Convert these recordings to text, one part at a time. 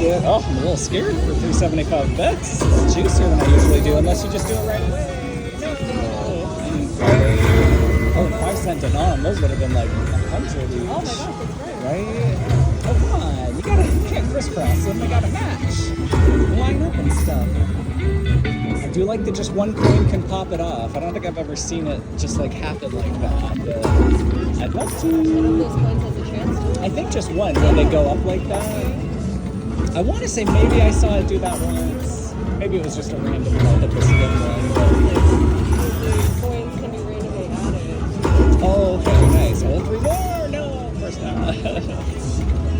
it. Oh, I'm a little scared for 375 bucks. This is juicier than I usually do, unless you just do it right away. No. Oh, and 5 cent denom. Those would have been like 100 each. Oh my gosh, that's great. Right? Oh, come on. You can't crisscross them. They gotta match. Line up and stuff. I do like that just one coin can pop it off. I don't think I've ever seen it just like happen like that. But I'd love to. One of those coins has a chance to. I think just one when they go up like that. I want to say maybe I saw it do that once. Maybe it was just a random one at the spin one. But... coins can be randomly added. Oh, okay, nice. Oh, 3 more? No, of course not. I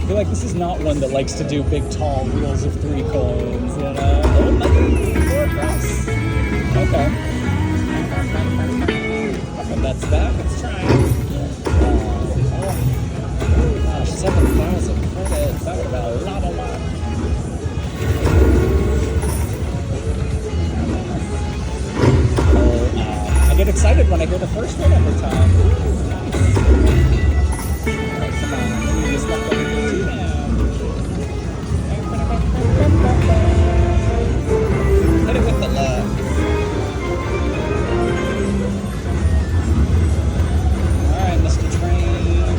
feel like this is not one that likes to do big, tall reels of 3 coins, you know? Oh, money! 4 across. Okay. Okay, that's that. Let's try. Oh, gosh, 7,000 credits. That would have been a lot of luck. I get excited when I hear the first one every time. Alright, come on. We just left everything to them. Hit it with the left. Alright, Mr. Train.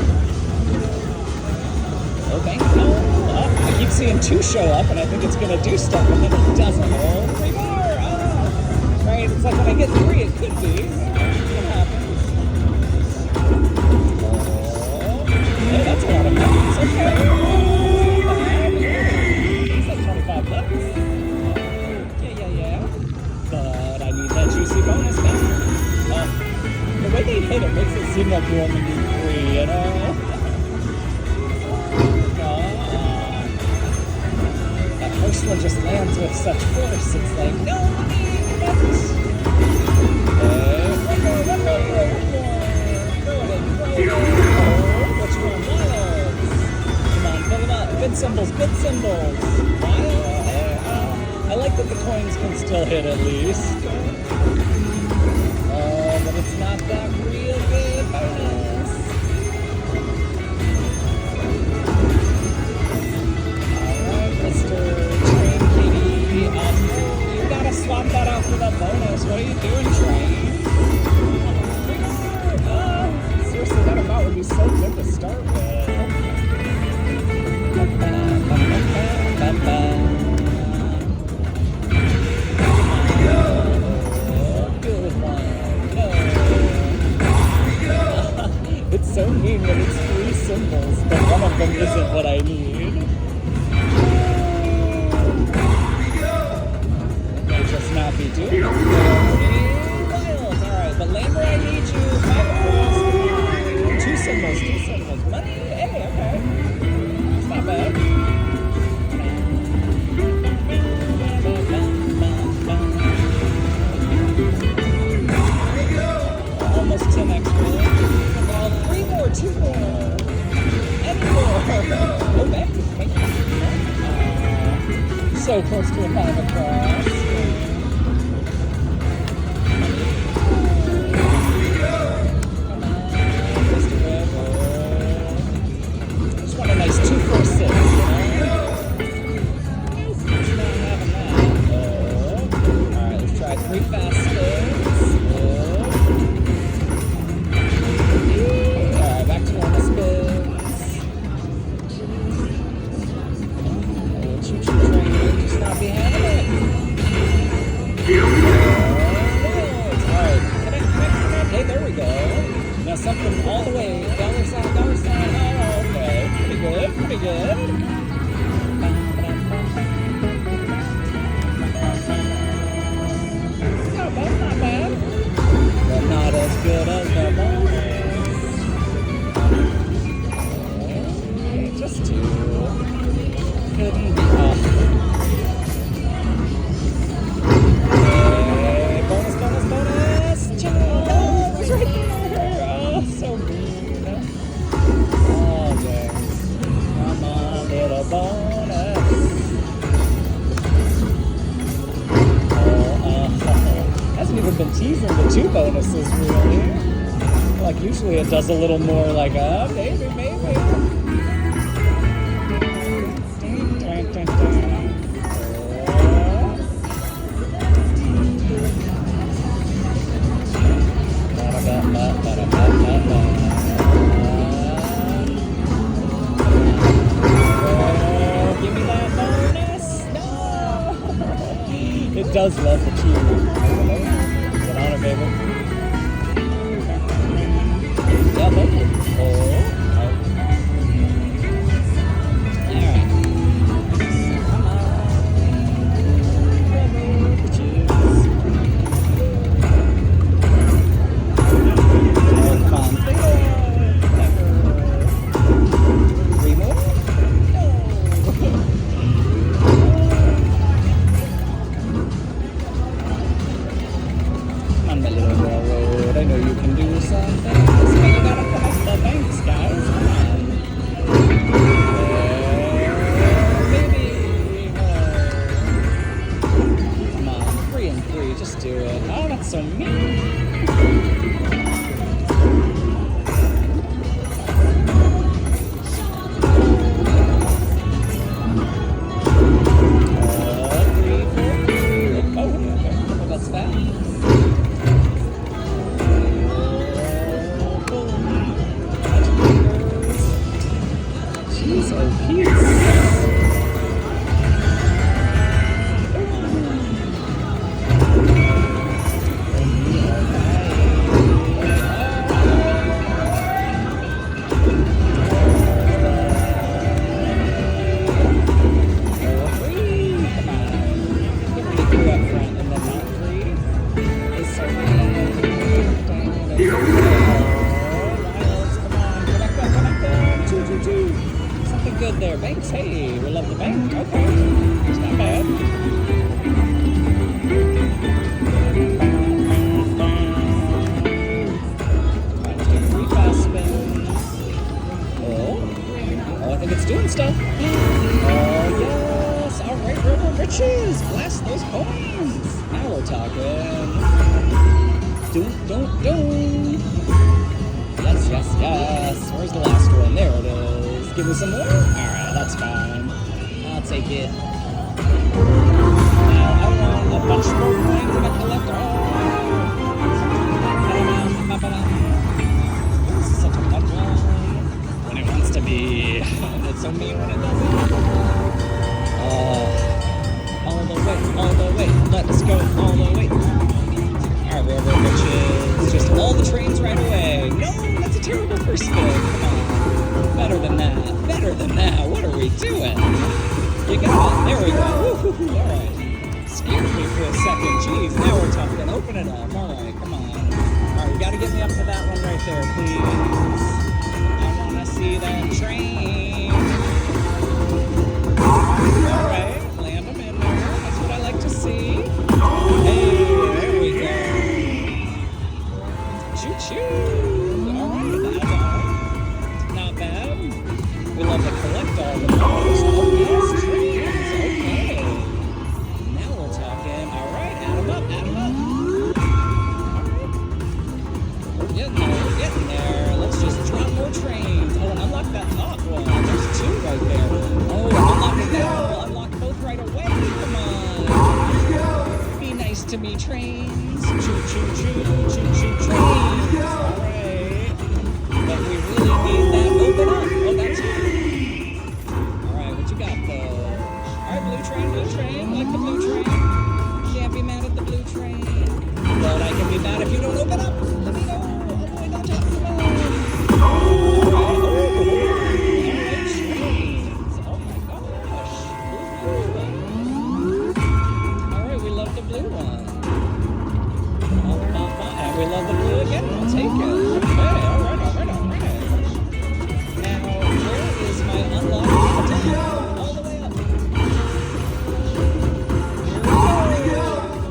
Okay. Oh, I keep seeing 2 show up, and I think it's going to do stuff, and then it doesn't. Oh, 3 more. Right? It's like when I get 3, it could be. What happens? Oh, hey, that's a lot of money. It's okay. It's like 25 bucks. Yeah. But I need that juicy bonus back. The way they hit it makes it seem like you only need 3, you know? That first one just lands with such force. It's like, no money. One more. Which one? Wilds. Come on, fill them up. Good symbols. Wild. I like that the coins can still hit at least. But it's not that real good bonus. Alright, Mr. Train Kitty. You gotta swap that out for the bonus. What are you doing, Train? Seriously, that amount would be so good to start with. Good one. No. It's so mean when it's 3 symbols, but one of them isn't what I need. Just not be doing it. Wild. Alright, but Lambert, I need you. 5 across. 2 symbols. Money? Hey, okay. It's not bad. Almost 10 extra. Well, 3 more, 2 more. Any more. Oh, back to so close to a 5 across. Just want a nice 2, 4, 6, you know? It's not having that. Alright, let's try 3 fast spins. Alright, back to normal spins. Choo-choo train, just not be having it. Alright, connect. Hey, there we go. Now something all the way. Dollar sign. Oh, okay. Pretty good. Not bad. But not as good as the bonus. Just 2. Couldn't be off. Hey, bonus. Check it out. Oh, it was right there. Oh, so mean. Oh, dang. Come on, little bonus. Hasn't even been teasing the 2 bonuses, really. Like, usually it does a little more like, maybe. does love the tube. Get on it, baby. Yeah, local. Oh. Alright. Come on. The tubes. Oh, come on. Three more? No. Come on, my little railroad. I know you can do something. But you gotta connect the banks, guys. Come on. Maybe. Come on. 3 and 3. Just do it. Oh, that's so mean. Good there, banks. Hey, we love the bank. Okay, it's not bad. Alright, let's do 3 fast spins. Oh, I think it's doing stuff. Oh yes! All right, River Riches, bless those coins. Now we're talking. Don't. Yes. Where's the last one? There it is. Give me some more? Alright, that's fine. I'll take it. Now I want a bunch more coins and I collect all. This is such a fun one. When it wants to be. It's so mean when it doesn't. All the way. Let's go all the way. Alright, River Riches. Just all the trains right away. No, that's a terrible first spin. Come on. Better than that. What are we doing? You got it. There we go. Woo-hoo-hoo. All right. Scared me for a second. Jeez, now we're talking. Open it up. All right, come on. All right, you got to get me up to that one right there, please. I want to see that train. All right, land them in there. That's what I like to see. Hey, there we go. Choo-choo. All right, that's all. Not bad. We love to collect all the most. Oh, yes, trains. Okay. Now we're talking. All right, add them up. All right. We're getting there. Let's just drop more trains. Oh, and unlock that top one. There's 2 right there. Oh, unlocking that one. We'll unlock both right away. Come on. Be nice to me, trains. Choo-choo-choo. Trains. All right. But we really need that. Open up. Oh, that's it. Alright, what you got, though? Alright, blue train. Like the blue train. Can't be mad at the blue train. But I can be mad if you don't open up. Let me go. All the way down top. Come on. Alright, trains. Oh my gosh. Alright, we love the blue one. And we love the blue again. I'll take it. Okay, alright. Now, where is my unlock? All the way up.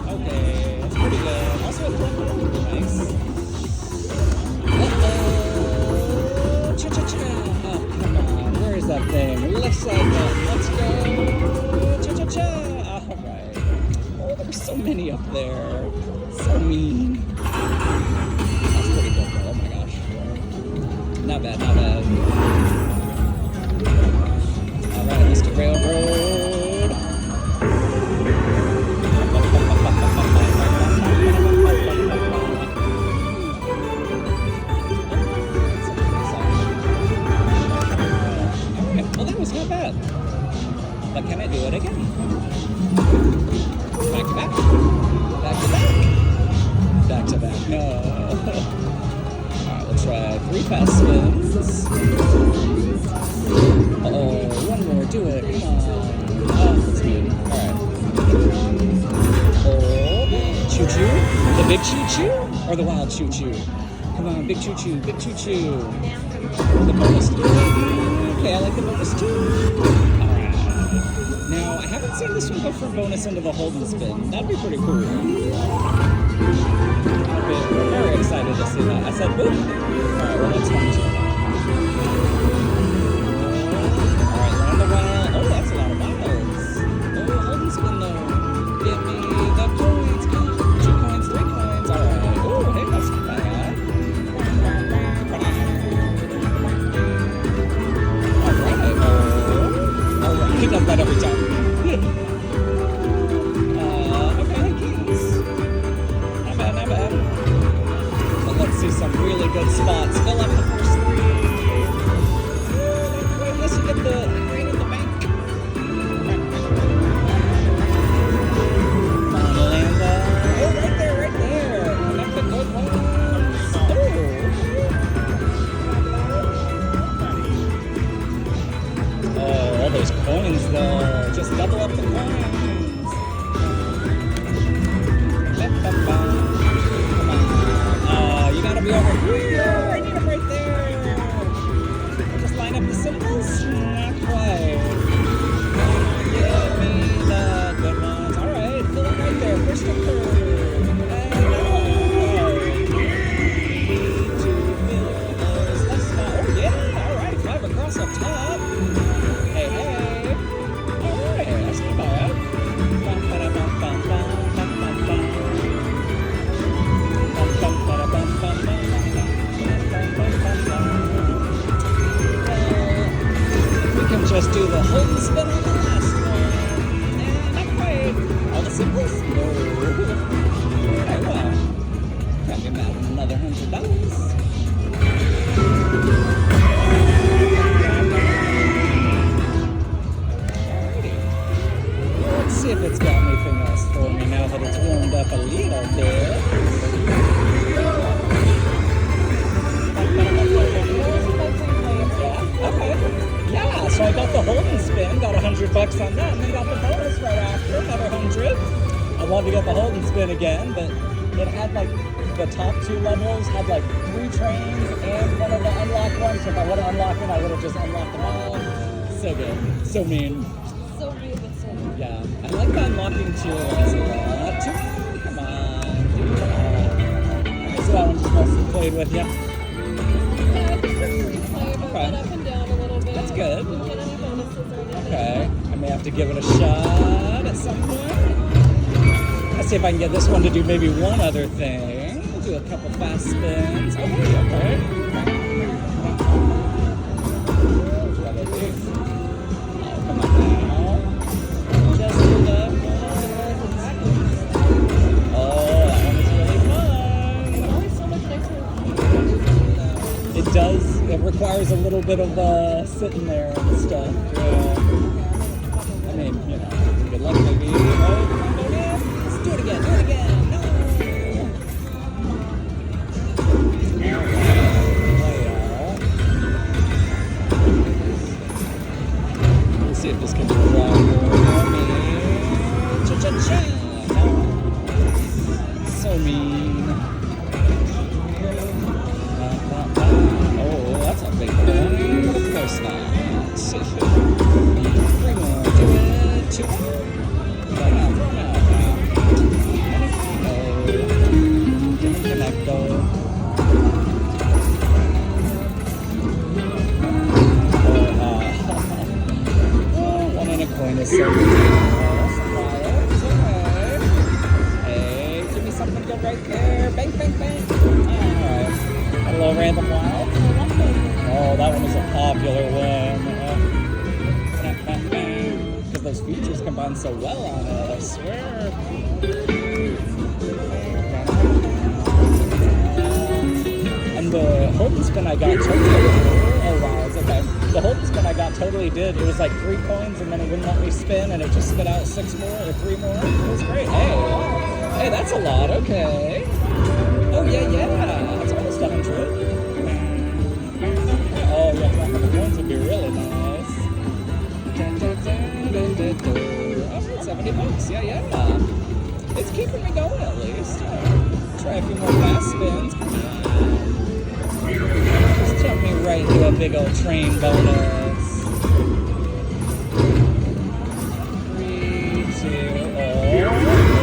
Okay, that's pretty good. Also, a flip. Nice. Cha-cha-cha. Oh, come on. Where is that thing? Left side up. Let's go. Cha-cha-cha. Alright. Oh, there's so many up there. So mean. That's pretty good, though. Oh my gosh. Not bad. Alright, Mr. Railroad. Alright, well that was not bad. But can I do it again? Back to back. No. Alright, we'll try 3 fast spins. Uh-oh, one more, do it, come on. Oh, that's good. Alright. Oh, choo-choo? The big choo-choo? Or the wild choo-choo? Come on, big choo-choo, big choo-choo. The bonus too. Okay, I like the bonus too. Alright. Now, I haven't seen this one go from bonus into the hold and spin. That'd be pretty cool. I'd be very excited to see that. I said boop. Alright, well that's fun too. Alright, round the wild. Oh, that's a lot of wilds. Oh, hold and spin though. Give me the coins. 2 coins, 3 coins. Alright. Oh, hey, that's not bad. He does that every time. Okay, keys. Not bad, not bad. But let's see some really good spots. Fill up the first 3. Wait, unless you get the green in the bank. Come on, Landa. Oh, right there, right there. Connect the good ones. Oh, all those coins though. Just double up the coins. Come on. You gotta be over here. I need them right there. Just line up the symbols. Not quite. Give me the good ones. Alright, fill it right there. First and third. Oh yeah, alright, 5 across up top. Hey, alright, that's not bad. We can just do the hold and spin on the last one. And not quite. All the symbols? No. Alright, well, can't be mad at another $100. Let's see if it's got anything else for me now that it's warmed up a little bit. Yeah, okay. Yeah, so I got the hold and spin, got $100 on that, and then got the bonus right after, another 100. I'd love to get the hold and spin again, but it had like the top 2 levels had like 3 trains and one of the unlocked ones. So if I would have unlocked it, I would have just unlocked them all. So good, so mean. So weird, but so good. Yeah, I like the unlocking tier ones a lot. Come on, do that. So that one just mostly played with you. Yeah, I just prefer to play, but went up and down a little bit. That's good. Didn't get any bonuses or anything. Okay, I may have to give it a shot at some point. Let's see if I can get this one to do maybe one other thing. We'll do a couple fast spins. Okay, okay. Come on now. Just do that. Oh, that one is really fun. It's always so much nicer. It does. It requires a little bit of sitting there and stuff. Yeah. I mean, you know, good luck maybe. Oh, let's do it again. Do it again. No. We'll see if this can do a lot for me. Cha-cha-cha. No. So mean. Oh, that's a big one. Of course not. 3 more. Do it. 2 more. Right now. Connect though. One and a coin is so good. Hey, give me something good right there. Bang, bang, bang. Alright. A little random wild. Oh, that one is a popular one. Because those features combine so well on it, I swear. And the hold and spin I got totally. Oh wow, it's okay. The hold and spin I got totally did. It was like 3 coins and then it wouldn't let me spin and it just spit out 6 more or 3 more. It was great. Hey, that's a lot. Okay. Oh, yeah. It's almost 100. Oh, yeah, top of the coins would be really nice. Oh, $70. Yeah. It's keeping me going at least. Try a few more fast spins. Come on. Just jump me right into a big old train bonus. 3, 2, oh,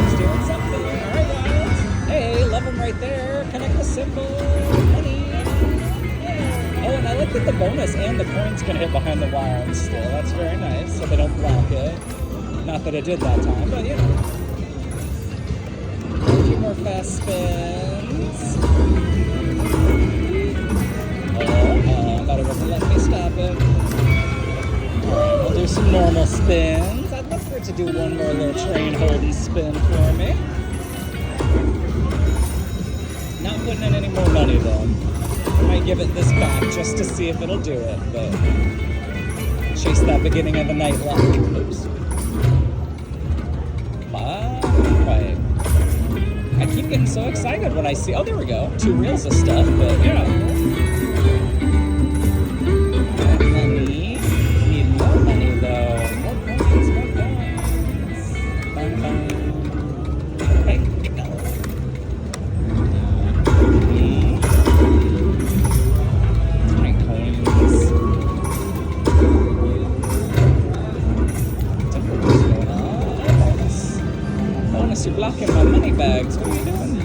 it's doing something. All right, guys. Hey, love them right there. Connect the symbol. Money. Oh, and I like that the bonus and the coins can hit behind the wire still. That's very nice, so they don't block it. Not that it did that time, but you know. A few more fast spins. Oh, I thought it wasn't letting me stop it. Alright, we'll do some normal spins. I'd love for it to do one more little train holding spin for me. Not putting in any more money though. I might give it this back just to see if it'll do it, but chase that beginning of the night luck. Oops. Alright. I keep getting so excited when I see, oh, there we go. 2 reels of stuff, but yeah. Money. Need more money though. More coins. Bang. You're blocking my money bags. What are you doing?